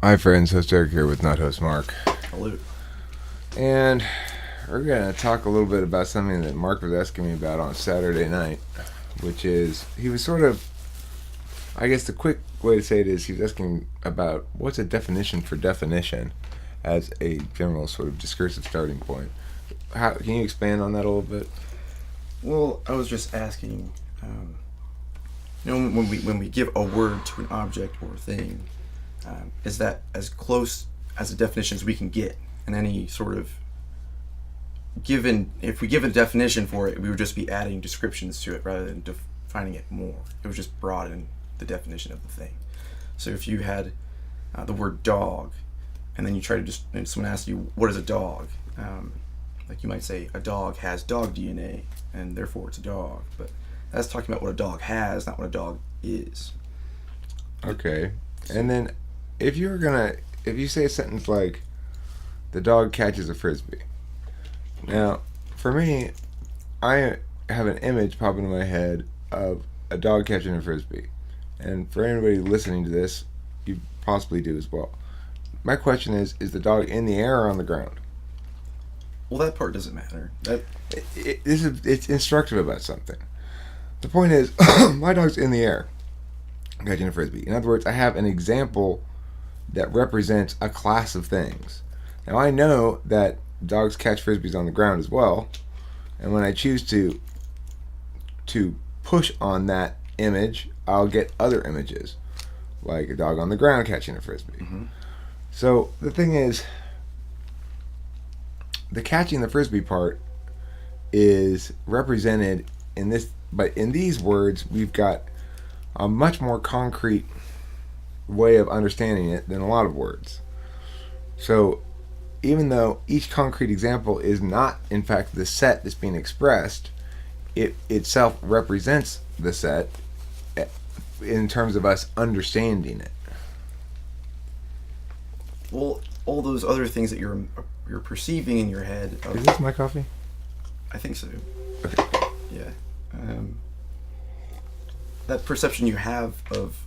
Hi friends, host Eric here with not host Mark. Hello. And we're going to talk a little bit about something that Mark was asking me about on Saturday night, which is, he was sort of, I guess the quick way to say it is, he was asking about what's a definition for definition as a general sort of discursive starting point. Can you expand on that a little bit? Well, I was just asking, when we give a word to an object or thing, is that as close as a definition as we can get? And any sort of if we give a definition for it, we would just be adding descriptions to it rather than defining it more. It would just broaden the definition of the thing. So if you had the word dog, and then you try to and someone asks you, what is a dog? Like you might say, a dog has dog DNA, and therefore it's a dog. But that's talking about what a dog has, not what a dog is. Okay. And then if you say a sentence like, the dog catches a frisbee. Now, for me, I have an image pop into my head of a dog catching a frisbee. And for anybody listening to this, you possibly do as well. My question is the dog in the air or on the ground? Well, that part doesn't matter. It's instructive about something. The point is, my dog's in the air catching a frisbee. In other words, I have an example that represents a class of things. Now, I know that dogs catch frisbees on the ground as well, and when I choose to push on that image, I'll get other images, like a dog on the ground catching a frisbee. Mm-hmm. So the thing is, the catching the frisbee part is represented in this, but in these words, we've got a much more concrete way of understanding it than a lot of words. So even though each concrete example is not, in fact, the set that's being expressed, it itself represents the set in terms of us understanding it. Well, all those other things that you're perceiving in your head. Is this my coffee? I think so. Okay. Yeah. That perception you have of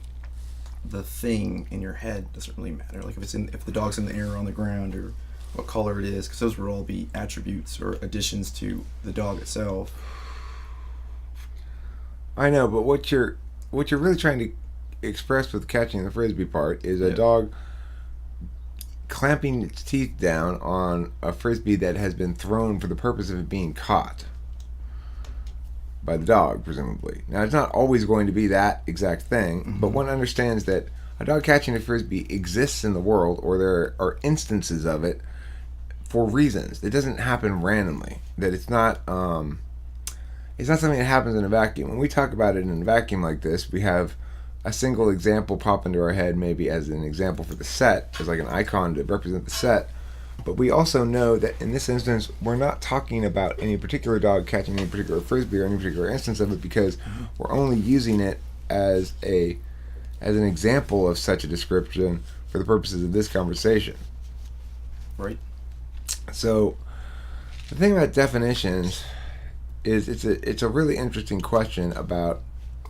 the thing in your head doesn't really matter. Like if the dog's in the air or on the ground, or what color it is, because those would all be attributes or additions to the dog itself. I know, but what you're really trying to express with catching the frisbee part is a dog clamping its teeth down on a frisbee that has been thrown for the purpose of it being caught by the dog, presumably. Now, it's not always going to be that exact thing, Mm-hmm. but one understands that a dog catching a frisbee exists in the world, or there are instances of it for reasons. It doesn't happen randomly. That it's not something that happens in a vacuum. When we talk about it in a vacuum like this, we have a single example pop into our head, maybe as an example for the set, as like an icon to represent the set. But we also know that in this instance, we're not talking about any particular dog catching any particular frisbee or any particular instance of it, because we're only using it as an example of such a description for the purposes of this conversation. Right. So the thing about definitions is it's a really interesting question about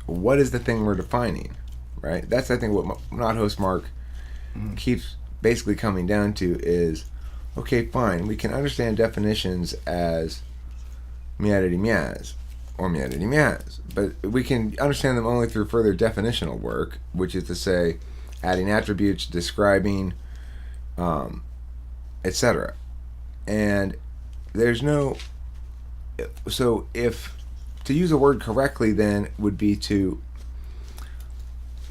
what is the thing we're defining, right? That's, I think, what not host Mark keeps basically coming down to is, okay, fine, we can understand definitions as meowdity meows or meowdity meows, but we can understand them only through further definitional work, which is to say adding attributes, describing, etc. And there's no, so if to use a word correctly then would be to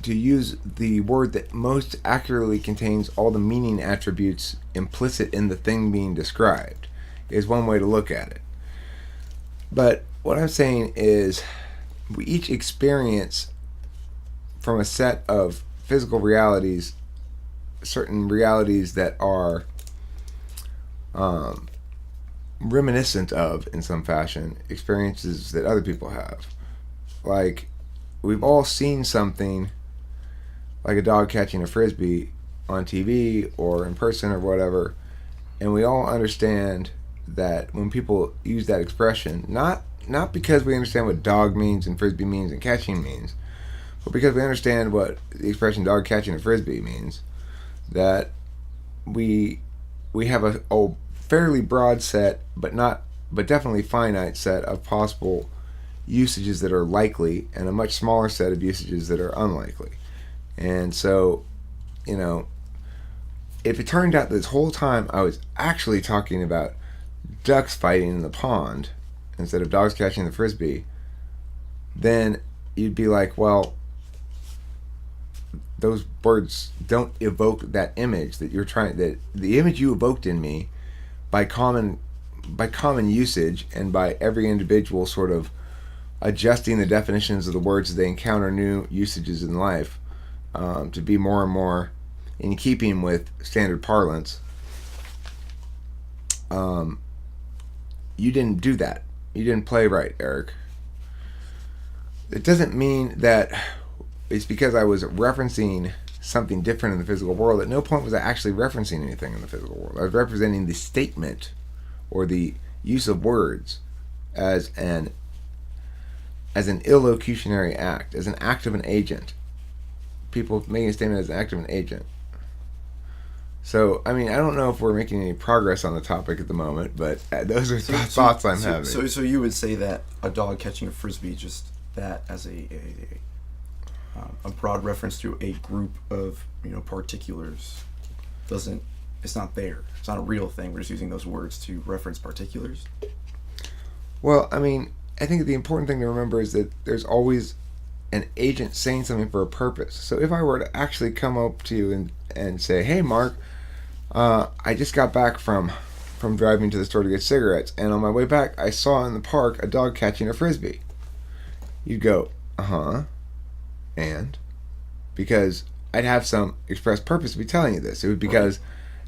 use the word that most accurately contains all the meaning attributes implicit in the thing being described, is one way to look at it. But what I'm saying is we each experience from a set of physical realities certain realities that are reminiscent of, in some fashion, experiences that other people have. Like, we've all seen something like a dog catching a frisbee on TV or in person or whatever, and we all understand that when people use that expression, not because we understand what dog means and frisbee means and catching means, but because we understand what the expression dog catching a frisbee means, that we have a fairly broad set, but definitely finite set of possible usages that are likely, and a much smaller set of usages that are unlikely. And so, you know, if it turned out this whole time I was actually talking about ducks fighting in the pond instead of dogs catching the frisbee, then you'd be like, well, those words don't evoke that image that you're trying, that the image you evoked in me by common usage and by every individual sort of adjusting the definitions of the words as they encounter new usages in life, to be more and more in keeping with standard parlance. You didn't do that. You didn't play right, Eric. It doesn't mean that it's because I was referencing something different in the physical world. At no point was I actually referencing anything in the physical world. I was representing the statement or the use of words as an illocutionary act, as an act of an agent. People making a statement as an act of an agent. So, I mean, I don't know if we're making any progress on the topic at the moment, but those are thoughts I'm having. So you would say that a dog catching a frisbee, just that as a broad reference to a group of particulars, it's not there. It's not a real thing. We're just using those words to reference particulars. Well, I mean, I think the important thing to remember is that there's always an agent saying something for a purpose. So if I were to actually come up to you and say, hey, Mark, I just got back from driving to the store to get cigarettes, and on my way back I saw in the park a dog catching a frisbee. You'd go, and? Because I'd have some express purpose to be telling you this. It would because,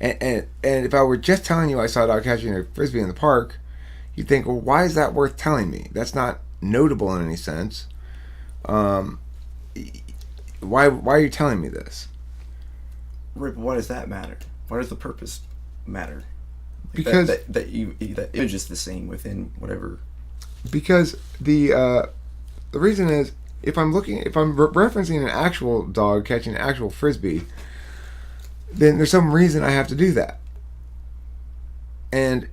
right. and if I were just telling you I saw a dog catching a frisbee in the park, you'd think, well, why is that worth telling me? That's not notable in any sense. Why are you telling me this? Rip, why does that matter? Why does the purpose matter? Because that image is the same within whatever. Because the reason is, if I'm referencing an actual dog catching an actual frisbee, then there's some reason I have to do that. And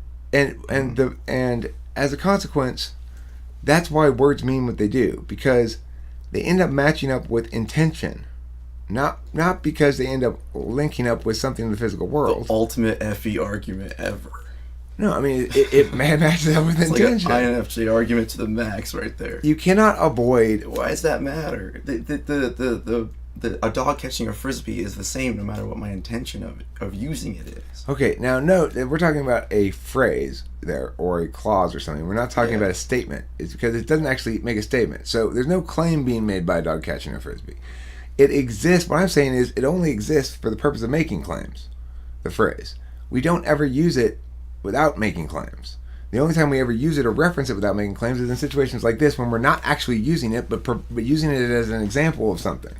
as a consequence, that's why words mean what they do, because they end up matching up with intention, not because they end up linking up with something in the physical world. The ultimate FE argument ever. No, I mean, it matches up with it's intention. Like an INFJ argument to the max right there. You cannot avoid. Why does that matter? A dog catching a frisbee is the same no matter what my intention of using it is. Okay, now note that we're talking about a phrase there, or a clause or something. We're not talking about a statement. It's because it doesn't actually make a statement. So there's no claim being made by a dog catching a frisbee. It exists. What I'm saying is it only exists for the purpose of making claims, the phrase. We don't ever use it without making claims. The only time we ever use it or reference it without making claims is in situations like this, when we're not actually using it, but using it as an example of something.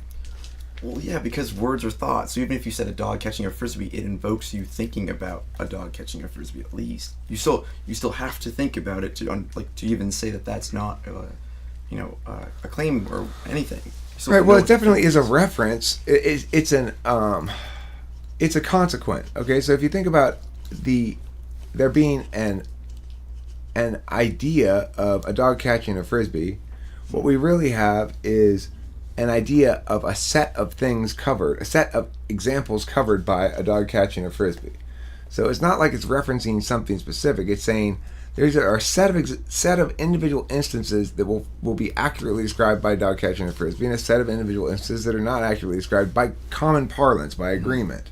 Well, yeah, because words are thoughts. So even if you said a dog catching a frisbee, it invokes you thinking about a dog catching a frisbee. At least you still have to think about it to even say that that's not a claim or anything. Right. Well, it definitely is a reference. It's a consequent. Okay. So if you think about there being an idea of a dog catching a frisbee, what we really have is an idea of a set of things covered, a set of examples covered by a dog catching a frisbee. So it's not like it's referencing something specific. It's saying there's a set of individual instances that will be accurately described by a dog catching a frisbee, and a set of individual instances that are not accurately described by common parlance, by agreement.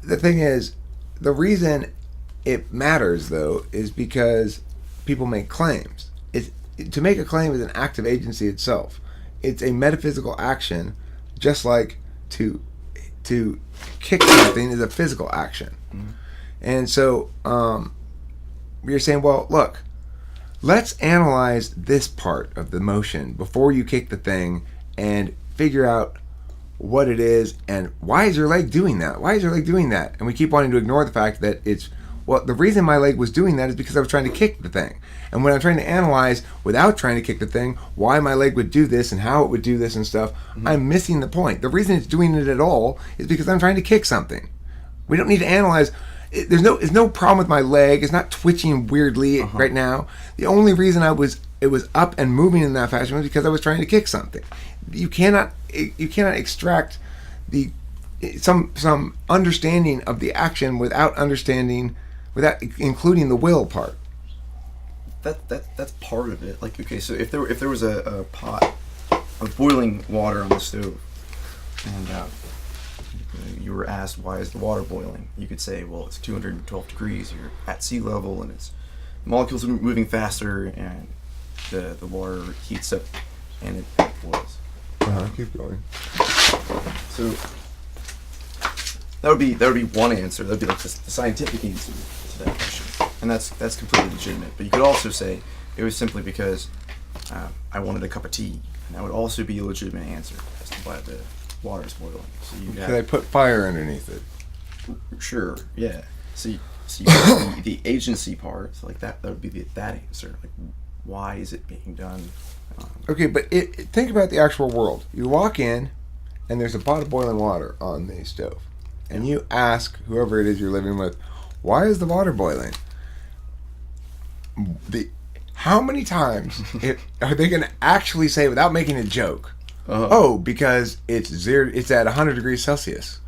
The thing is, the reason it matters, though, is because people make claims. To make a claim is an act of agency itself. It's a metaphysical action, just like to kick something is a physical action. Mm-hmm. And so you're saying, well, look, let's analyze this part of the motion before you kick the thing and figure out what it is and why is your leg doing that? Why is your leg doing that? And we keep wanting to ignore the fact that it's Well, the reason my leg was doing that is because I was trying to kick the thing. And when I'm trying to analyze, without trying to kick the thing, why my leg would do this and how it would do this and stuff, I'm missing the point. The reason it's doing it at all is because I'm trying to kick something. We don't need to analyze. There's no problem with my leg. It's not twitching weirdly right now. The only reason it was up and moving in that fashion was because I was trying to kick something. You cannot extract some understanding of the action without including the will part. That's part of it. Like, okay, so if there was a pot of boiling water on the stove, and you were asked, why is the water boiling? You could say, well, it's 212 degrees. You're at sea level, and the molecules are moving faster, and the water heats up, and it boils. Keep going. So that would be one answer. That would be like the scientific answer to that question, and that's completely legitimate. But you could also say it was simply because I wanted a cup of tea, and that would also be a legitimate answer as to why the water is boiling. So you Could I put fire underneath it? Sure, yeah. So you have the agency part, so like that would be that answer. Like, why is it being done? Okay, but think about the actual world. You walk in, and there's a pot of boiling water on the stove. And you ask whoever it is you're living with, why is the water boiling? How many times are they going to actually say, without making a joke, oh, because it's at 100 degrees Celsius?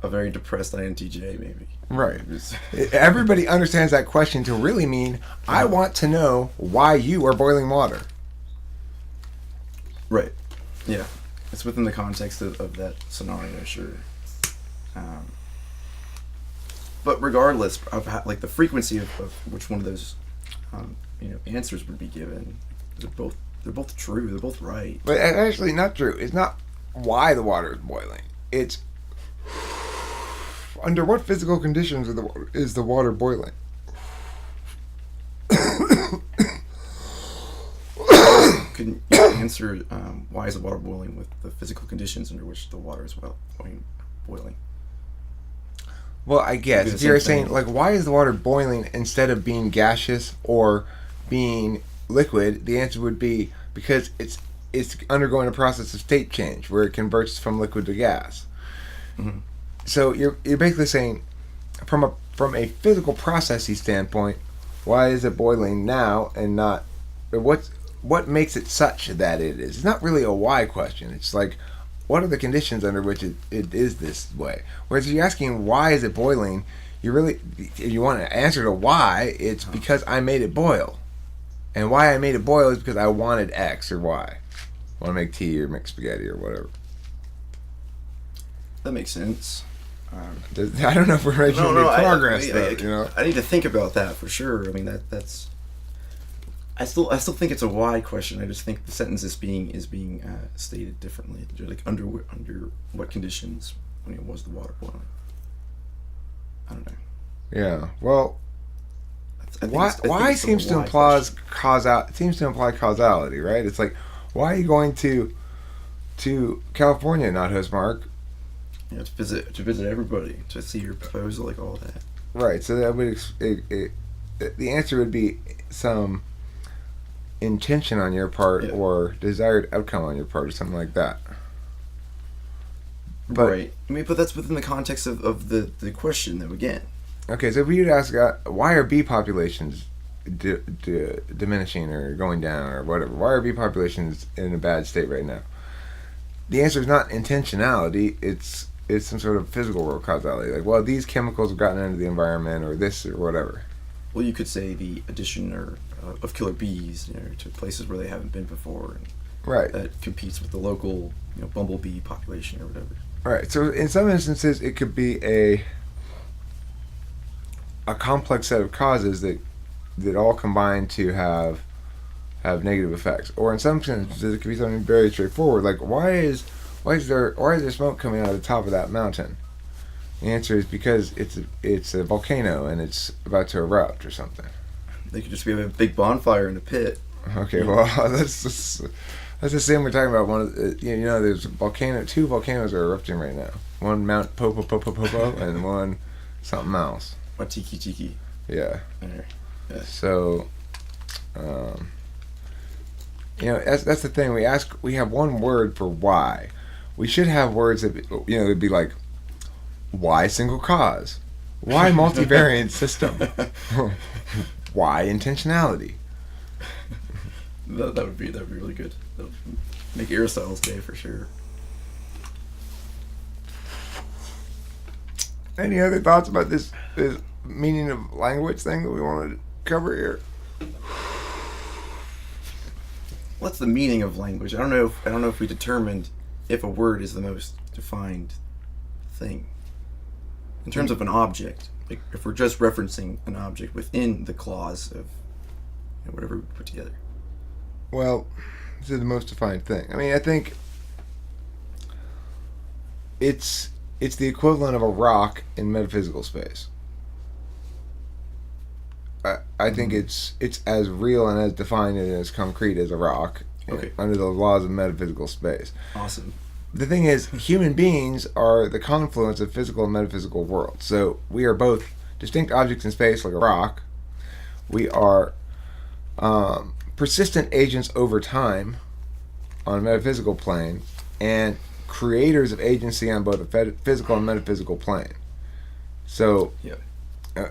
A very depressed INTJ, maybe. Right. Everybody understands that question to really mean, I want to know why you are boiling water. Right. Yeah. It's within the context of that scenario, sure. But regardless of how, like, the frequency of which one of those answers would be given, they're both true. They're both right. But actually, not true. It's not why the water is boiling. It's under what physical conditions is the water boiling. Can you answer why is the water boiling with the physical conditions under which the water is boiling? Well, I guess if you're saying, like, why is the water boiling instead of being gaseous or being liquid, the answer would be because it's undergoing a process of state change where it converts from liquid to gas. Mm-hmm. So you're basically saying, from a physical processing standpoint, why is it boiling now and not? What makes it such that it is? It's not really a why question. It's like, what are the conditions under which it is this way? Whereas if you're asking why is it boiling, if you want an answer to why, it's because I made it boil. And why I made it boil is because I wanted X or Y. I want to make tea or make spaghetti or whatever. That makes sense. I don't know if we're making any progress though. I need to think about that for sure. I mean, that's. I still think it's a why question. I just think the sentence is being stated differently. Like under what conditions was the water boiling? I don't know. Yeah. Well, why seems to imply causality, right? It's like, why are you going to California, not Hostmark? Yeah, to visit everybody, to see your proposal, like all that. Right. So that would the answer would be some intention on your part or desired outcome on your part or something like that. But, right. I mean, but that's within the context of the question, though, again. Okay, so if you'd ask, why are bee populations diminishing or going down or whatever? Why are bee populations in a bad state right now? The answer is not intentionality. It's some sort of physical world causality. Like, well, these chemicals have gotten into the environment or this or whatever. Well, you could say the addition of killer bees, to places where they haven't been before, and right, that competes with the local, bumblebee population or whatever. Right. So in some instances, it could be a complex set of causes that all combine to have negative effects, or in some instances, it could be something very straightforward, like why is there smoke coming out of the top of that mountain? The answer is because it's a volcano and it's about to erupt or something. They could just be a big bonfire in the pit. Okay, well, let's assume we're talking about one of the, there's two volcanoes are erupting right now. One Mount Popo and one something else. Tiki tiki. Yeah. There. Yeah. So, um, that's the thing. We have one word for why. We should have words that it'd be like why single cause, why multivariate system, why intentionality. That would be really good. That would make Aristotle's day for sure. Any other thoughts about this meaning of language thing that we want to cover here? What's the meaning of language? I don't know if we determined if a word is the most defined thing. In terms of an object, like if we're just referencing an object within the clause of whatever we put together. Well, this is the most defined thing. I mean, I think it's the equivalent of a rock in metaphysical space. I think it's as real and as defined and as concrete as a rock under the laws of metaphysical space. Awesome. The thing is, human beings are the confluence of physical and metaphysical worlds. So we are both distinct objects in space, like a rock. We are persistent agents over time on a metaphysical plane, and creators of agency on both a physical and metaphysical plane. So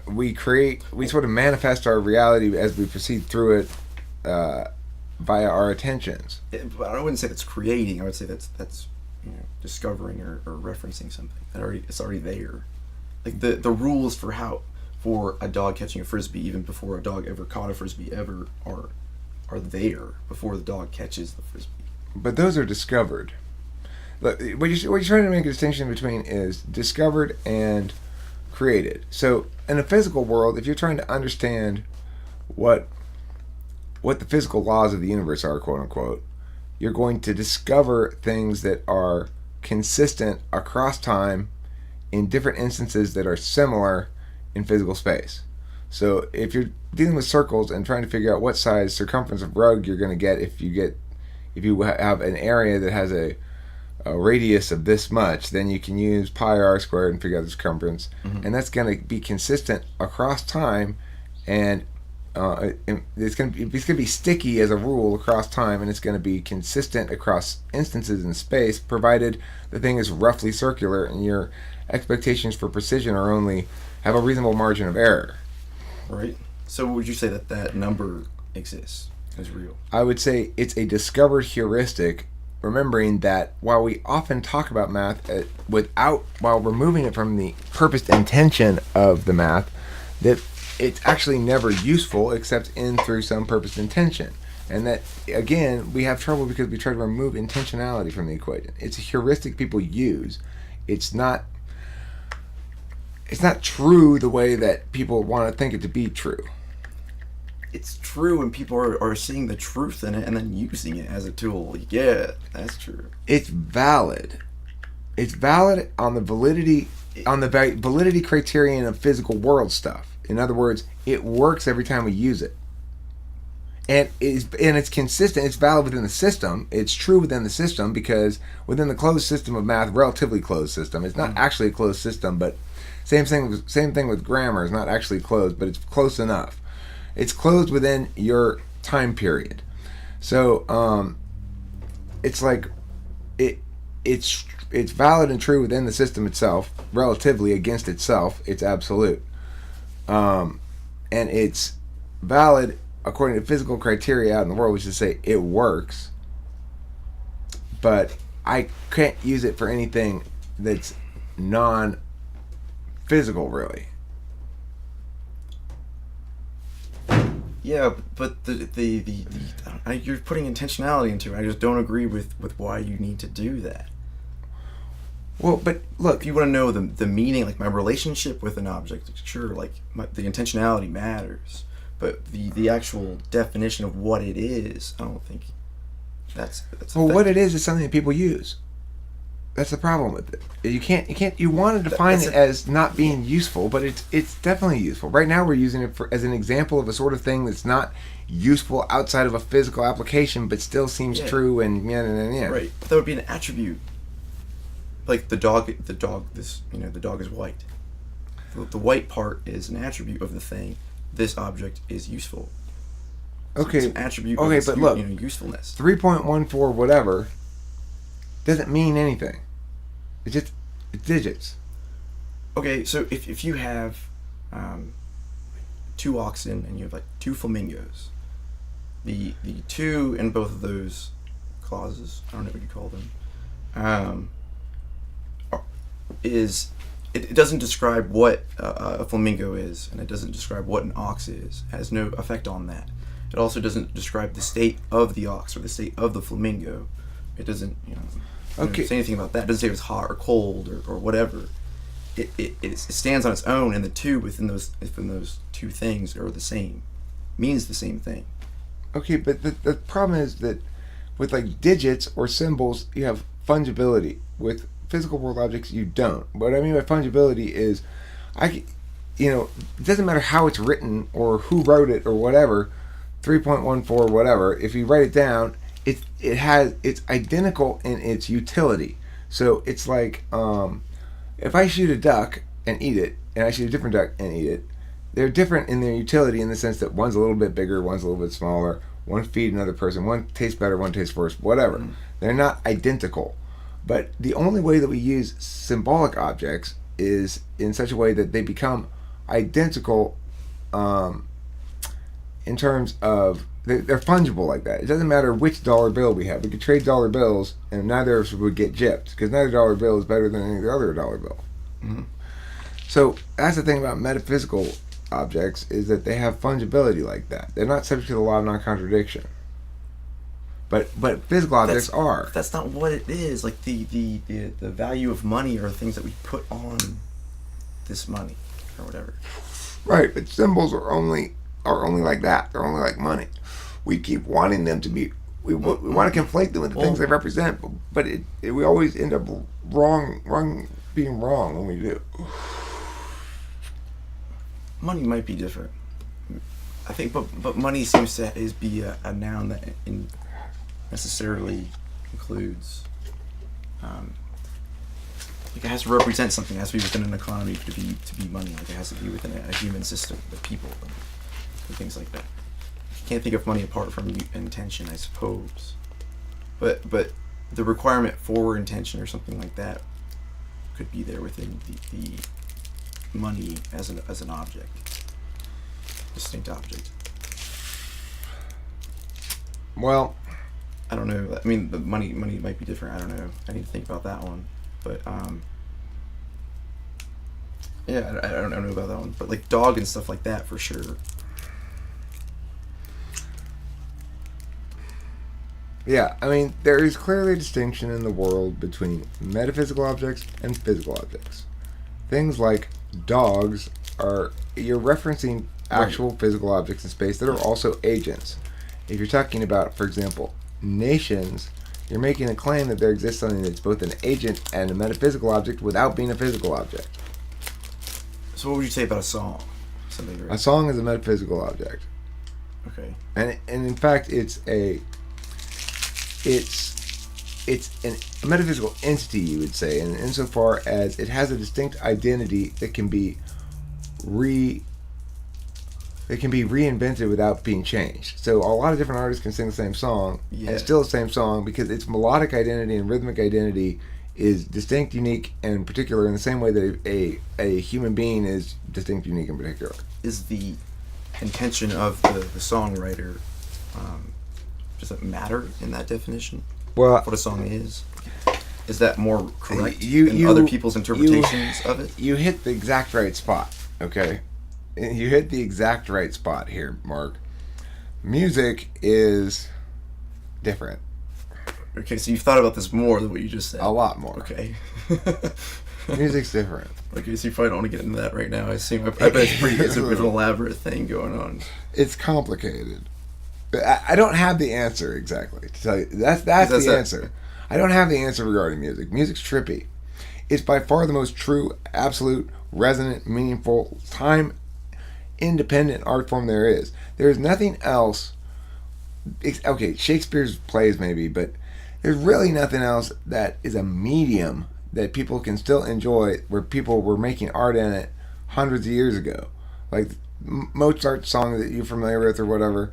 we sort of manifest our reality as we proceed through it via our attentions. But I wouldn't say that's creating. I would say that's discovering or referencing something it's already there. Like the rules for a dog catching a frisbee, even before a dog ever caught a frisbee ever, are there before the dog catches the frisbee. But those are discovered. Look, what you're trying to make a distinction between is discovered and created. So in a physical world, if you're trying to understand what the physical laws of the universe are, quote unquote, you're going to discover things that are consistent across time in different instances that are similar in physical space. So if you're dealing with circles and trying to figure out what size circumference of rug you're going to get if you have an area that has a radius of this much, then you can use pi r squared and figure out the circumference, and that's going to be consistent across time, and it's going to be sticky as a rule across time, and it's going to be consistent across instances in space, provided the thing is roughly circular and your expectations for precision have a reasonable margin of error. Right. So would you say that number exists, is real? I would say it's a discovered heuristic, remembering that while we often talk about math while removing it from the purposed intention of the math, that it's actually never useful except through some purposed intention. And that, again, we have trouble because we try to remove intentionality from the equation. It's a heuristic people use. It's not true the way that people want to think it to be true. It's true when people are seeing the truth in it and then using it as a tool. Yeah, that's true. It's valid. It's valid on the validity criterion of physical world stuff. In other words, it works every time we use it. And it's consistent. It's valid within the system. It's true within the system because within the closed system of math, relatively closed system, it's not actually a closed system, but same thing with grammar. It's not actually closed, but it's close enough. It's closed within your time period. So it's like it's valid and true within the system itself, relatively against itself. It's absolute. And it's valid according to physical criteria out in the world, which is to say it works. But I can't use it for anything that's non-physical, really. Yeah, but you're putting intentionality into it. I just don't agree with why you need to do that. Well, but look, if you want to know the meaning, like my relationship with an object, sure, like the intentionality matters, but the actual definition of what it is, I don't think that's well, what it is something that people use. That's the problem with it. You want to define it as not being useful, but it's definitely useful. Right now we're using it as an example of a sort of thing that's not useful outside of a physical application, but still seems true and yeah. Right. But that would be an attribute. Like the dog is white. the white part is an attribute of the thing. This object is useful. So Okay. it's an attribute Okay, of its but look, usefulness. 3.14 whatever doesn't mean anything. It's digits. Okay, so if you have 2 oxen and you have like 2 flamingos, the 2 in both of those clauses, I don't know what you call them, is it doesn't describe what a flamingo is, and it doesn't describe what an ox is. It has no effect on that. It also doesn't describe the state of the ox or the state of the flamingo. It doesn't say anything about that. It doesn't say if it's hot or cold or whatever. It stands on its own, and the 2 within those 2 things are the same, means the same thing. Okay, but the problem is that with like digits or symbols, you have fungibility. With physical world objects, you don't. What I mean by fungibility is, it doesn't matter how it's written or who wrote it or whatever, 3.14 whatever. If you write it down, it's identical in its utility. So it's like if I shoot a duck and eat it, and I shoot a different duck and eat it, they're different in their utility in the sense that one's a little bit bigger, one's a little bit smaller, one feed another person, one tastes better, one tastes worse, whatever. Mm-hmm. They're not identical. But the only way that we use symbolic objects is in such a way that they become identical in terms of they're fungible like that. It doesn't matter which dollar bill we have. We could trade dollar bills and neither of us would get gypped because neither dollar bill is better than any other dollar bill. Mm-hmm. So that's the thing about metaphysical objects is that they have fungibility like that. They're not subject to the law of non-contradiction. But physical objects are. That's not what it is. Like the value of money are things that we put on this money or whatever. Right, but symbols are only like that. They're only like money. We keep wanting them to be. We want to conflate them with the things they represent, but we always end up being wrong when we do. Money might be different. I think, but money seems to be a noun that necessarily includes. Like it has to represent something. It has to be within an economy to be money. Like it has to be within a human system of people and things like that. You can't think of money apart from intention, I suppose. But the requirement for intention or something like that could be there within the money as an object, distinct object. Well, I don't know. I mean, the money might be different. I don't know. I need to think about that one. But yeah, I don't know about that one. But like dog and stuff like that for sure. Yeah, I mean, there is clearly a distinction in the world between metaphysical objects and physical objects. Things like dogs you're referencing actual physical objects in space that are also agents. If you're talking about, for example, nations, you're making a claim that there exists something that's both an agent and a metaphysical object without being a physical object. So what would you say about a song? A song is a metaphysical object. Okay. And in fact, it's a metaphysical entity, you would say, and insofar as it has a distinct identity that can be reinvented without being changed. So a lot of different artists can sing the same song and still the same song because its melodic identity and rhythmic identity is distinct, unique, and particular in the same way that a human being is distinct, unique, and particular. Is the intention of the songwriter does it matter in that definition? Well, what a song is that more correct than other people's interpretations of it? You hit the exact right spot. Okay, you hit the exact right spot here, Mark. Music is different. Okay, so you've thought about this more than what you just said. A lot more. Okay. Music's different. Okay, so you probably don't want to get into that right now. I bet it's an elaborate thing going on. It's complicated. I don't have the answer exactly to tell you. That's the answer. I don't have the answer regarding music. Music's trippy. It's by far the most true, absolute, resonant, meaningful, time-independent art form there is. There is nothing else. Okay, Shakespeare's plays maybe, but there's really nothing else that is a medium that people can still enjoy, where people were making art in it hundreds of years ago. Like Mozart's song that you're familiar with or whatever,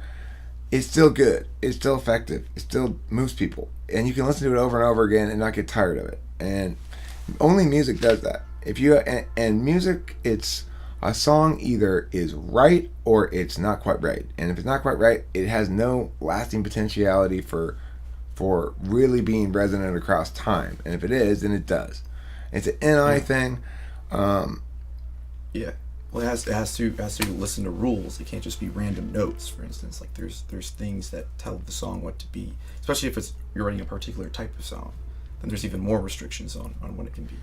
it's still good. It's still effective. It still moves people. And you can listen to it over and over again and not get tired of it. And only music does that. If you and music, it's a song either is right or it's not quite right. And if it's not quite right, it has no lasting potentiality for really being resonant across time. And if it is, then it does. It's an NI thing. Yeah. Well, it has to listen to rules. It can't just be random notes. For instance, like there's things that tell the song what to be. Especially if you're writing a particular type of song, then there's even more restrictions on what it can be.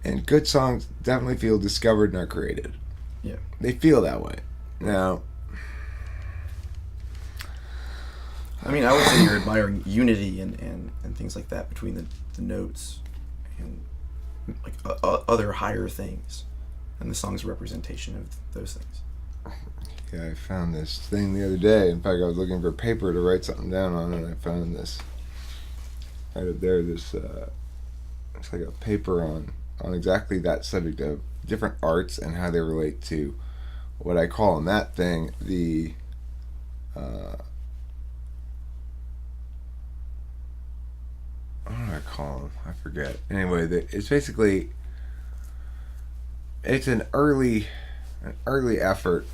And good songs definitely feel discovered, not created. Yeah. They feel that way. Now, I mean, I would say you're admiring unity and things like that between the notes and like other higher things, and the song's representation of those things. Yeah, I found this thing the other day. In fact, I was looking for paper to write something down on, and I found this right up there. This it's like a paper on exactly that subject of different arts and how they relate to what I call in that thing the what do I call them? I forget. Anyway, it's basically it's an early effort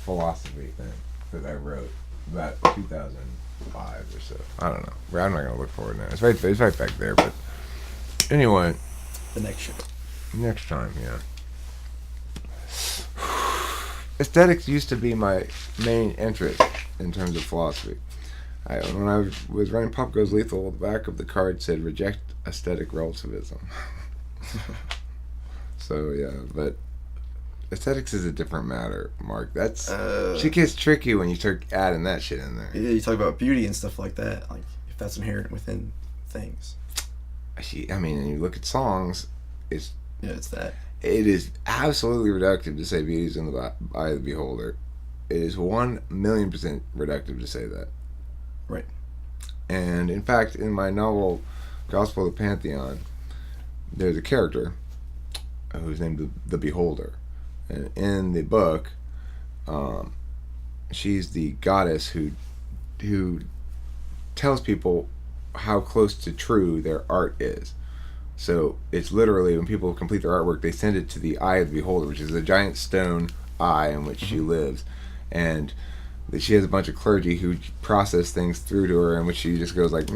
philosophy thing that I wrote about 2005 or so. I don't know. I'm not gonna look for it now. It's right back there. But anyway, The next show. next time, yeah. Aesthetics used to be my main interest in terms of philosophy. When I was writing Pop Goes Lethal, the back of the card said "Reject aesthetic relativism." So yeah, but aesthetics is a different matter, Mark. That's shit gets tricky when you start adding that shit in there. Yeah, you talk about beauty and stuff like that. Like if that's inherent within things. I mean, and you look at songs, it's that. It is absolutely reductive to say beauty's in the eye of the beholder. It is 1,000,000% reductive to say that. Right. And in fact, in my novel Gospel of the Pantheon, there's a character who's named the Beholder. And in the book, she's the goddess who tells people how close to true their art is. So it's literally when people complete their artwork, they send it to the eye of the beholder, which is a giant stone eye in which she lives, and she has a bunch of clergy who process things through to her, in which she just goes like,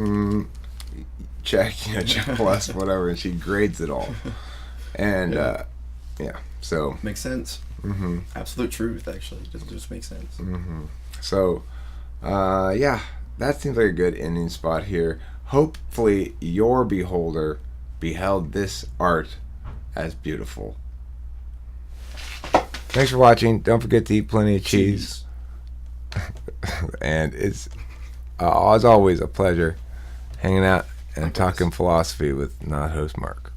check, check plus whatever, and she grades it all. And yeah, so makes sense. Mm-hmm. Absolute truth, actually, just makes sense. Mm-hmm. So yeah, that seems like a good ending spot here. Hopefully your beholder beheld this art as beautiful. Thanks for watching. Don't forget to eat plenty of cheese. And it's as always a pleasure hanging out and talking philosophy with not host Mark.